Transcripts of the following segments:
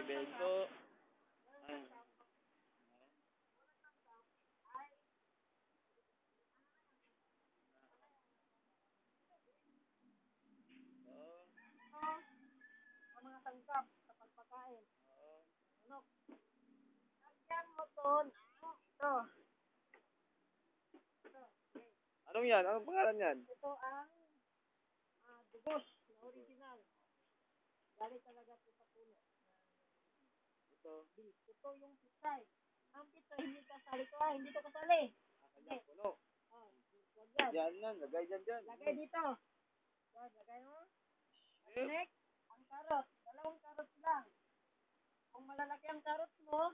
Bento. Ang mga sangkap sa pagpakain. Ano? Lagyan mo to. Ito. Anong yan? Anong pangalan yan? Ito ang dugos na original. Galing talaga ito sa puno. Ito. Ito yung pitsay. Ang pitsay hindi kasali ko. Hindi to kasali. Kanya puno. Lagyan. Yan yan. Lagay dyan. Lagay dito. Yan, lagay mo. Next, ang karot. 2 karot lang. Kung malalaki ang karot mo,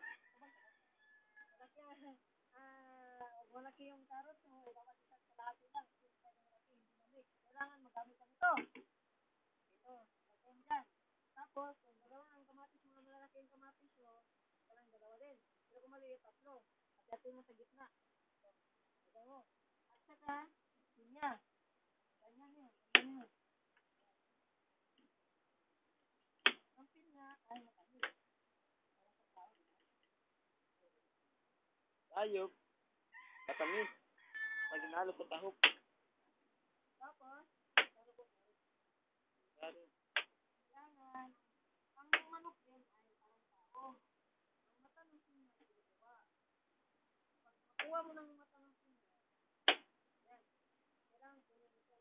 malaki yung karot mo, dapat isang kalahati lang. Kailangan magamit ka nito. Ito, lagyan dyan. Tapos, kung dalawa ang kamatis, mga malalaki yung kamatis mo, kailangan dalawa din. Pero kung maliit, 3. At mo sa gitna. Lagyan mo. At saka, pinya. Ganyan yun. Ang pinya ay matamis. Ayop. Katamis. Pag inalo sa tahok. Tapos, Laro. kailangan, ang manok din ay parang tao. Ang mata ng pinya ay ginagawa. Pag makuha mo ng mata ng pinya, yan. Kailangan kunin mo ito.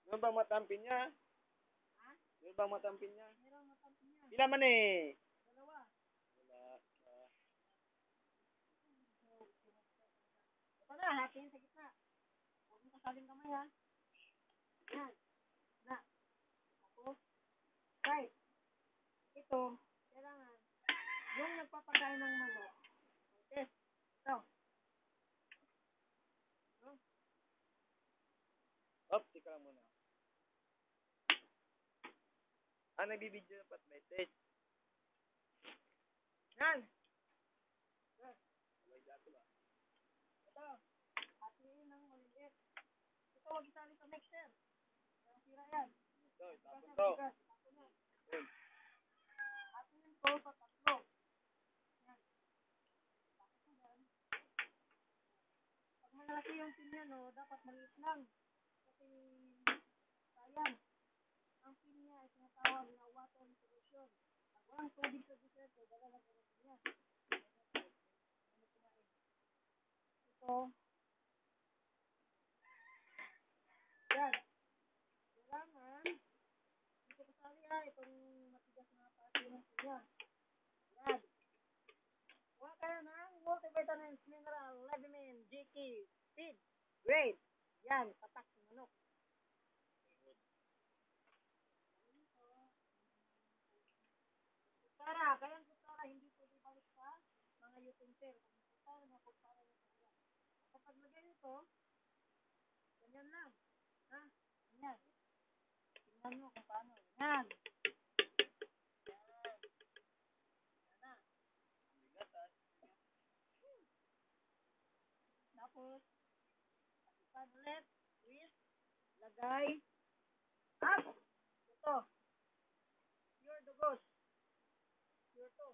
Meron bang matampin niya? Ha? Meron bang matampin niya? Merong mata pinya. Pila man eh. 2. Wala. Ito na, hatiin sa gitna. Huwag mo kasaling kamay ha. Yan. Na. Tapos, right. Ito, kailangan, yung nagpapakain ng manok. Test. Ito. No? Op, tika lang muna. Nagbibideo na pat may test. Yan. Sabay gato ba? Ito. Hatiin ng maliliit. Ito, huwag isali sa mixer. Nasira yan. Ito, itapon to. Hatiin ko sa 3. Yan. Tapos mo yan. Pag malaki yung pinya, no, dapat maliit lang. Kasi, sayang. Ang pinya ay tinatawag na water solution. Pag walang tubig sa desierto, dalalag ang pinya. Ito. Yan. Kailangan, ito kasali itong matigas na parte ng pinya. Yan. Huwag kayo ng multivitamins, mineral, vitamin, GK, feed, grade. Yan, patak ng manok. Kutsara, kayang kutsara, hindi pwede balik sa mga utensil. Kung kutsara yung kanila. Kapag lagay nito, ganyan lang. Ha? Ganyan. Tingnan mo kung paano. Yan. Tapos, pag ulit, twist, lagay, up. Ito. Pure dugos. Pure to.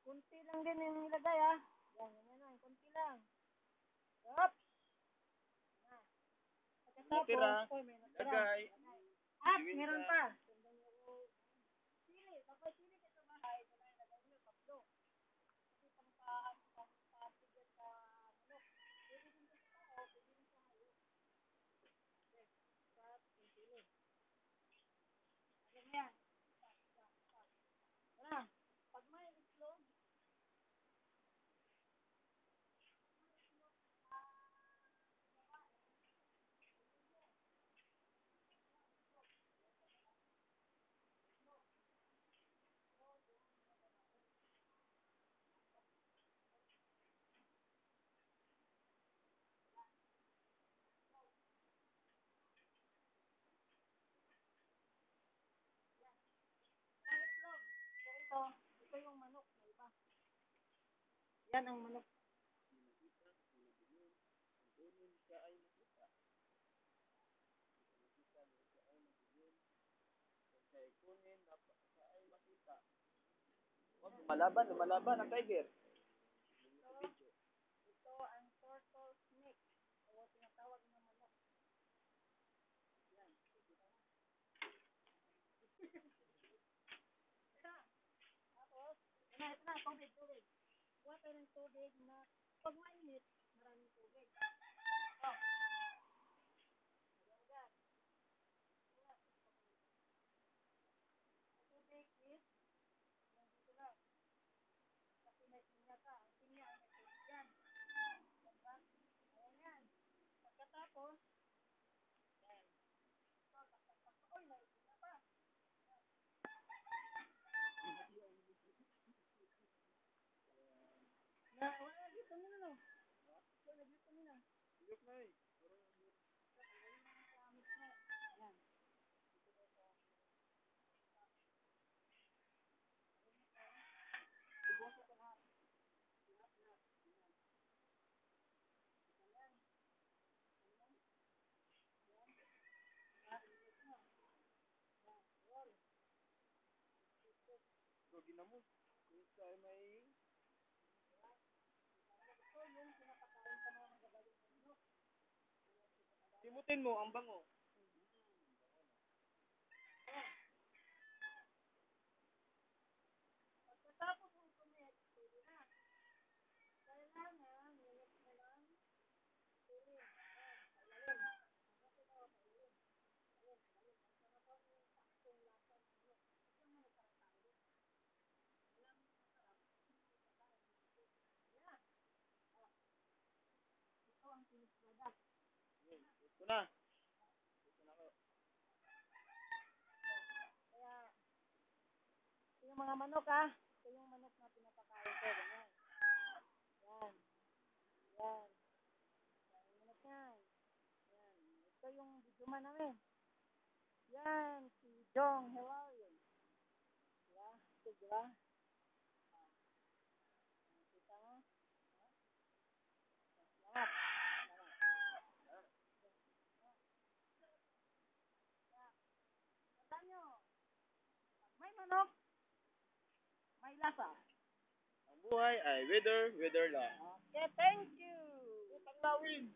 Kunti lang din yung nilagay ha. Yan, ganyan lang. Kunti lang. Up. Natira. May natira. Lagay. At meron pa. Sili. Kapag sili ka sa bahay, lagay nyo 3. Kasi pang-patigyan sa manok. Pwede din sa tao, pwede din sa hayop. Okay. At yung sili. Alam yan. Wala. Pag may itlog, Yan ang manok. Lumalaban ang tiger. Ito ang turtle snake. O tinatawag na manok. Yan. Tapos, ito na, tubig. Kuha tayo ng tubig na pag mainit, maraming tubig. Oh. Ayan dyan. Tubig is, nandito lang. Kasi may pinya ka. Ang pinya ay may tubig yan. Diba? Ayan yan. Pagkatapos, yan. Oy, may pinya pa. Wala, dito mo na no. Wala, dito mo na. Iyok na eh. Yan. Ibuhos ko lahat. Lahat. Yan. Yan. Yan. Yan. Yan. Yan. Roll. Rugi na mo. Isa ay may... Ito yung pinapakain sa mga magagaling ng manok. Simutin mo ang bango. Pagkatapos ng tumit, pwede na. Kailangan, minit mo lang. Pwede. Pailalim. Kasi daw, pailalim. Pailalim. Ang sarap yung saktong lasa ng manok. Ito yung manok para tayo. Alam mo masarap. Yan. Ito ang finished product. Ito na. Kaya, ito yung mga manok ha. Ito yung manok na pinapakain ko. Ganyan. Yan. Yan. Yan yung manok yan. Yan. Ito yung biduman namin. Yan. Si Jong. Hewarian. Diba? Ito diba? Kita mo? Salamat. Tandaan nyo. Pag may manok, may lasa. Ang buhay ay wither lang. Okay, thank you. Utang lawin.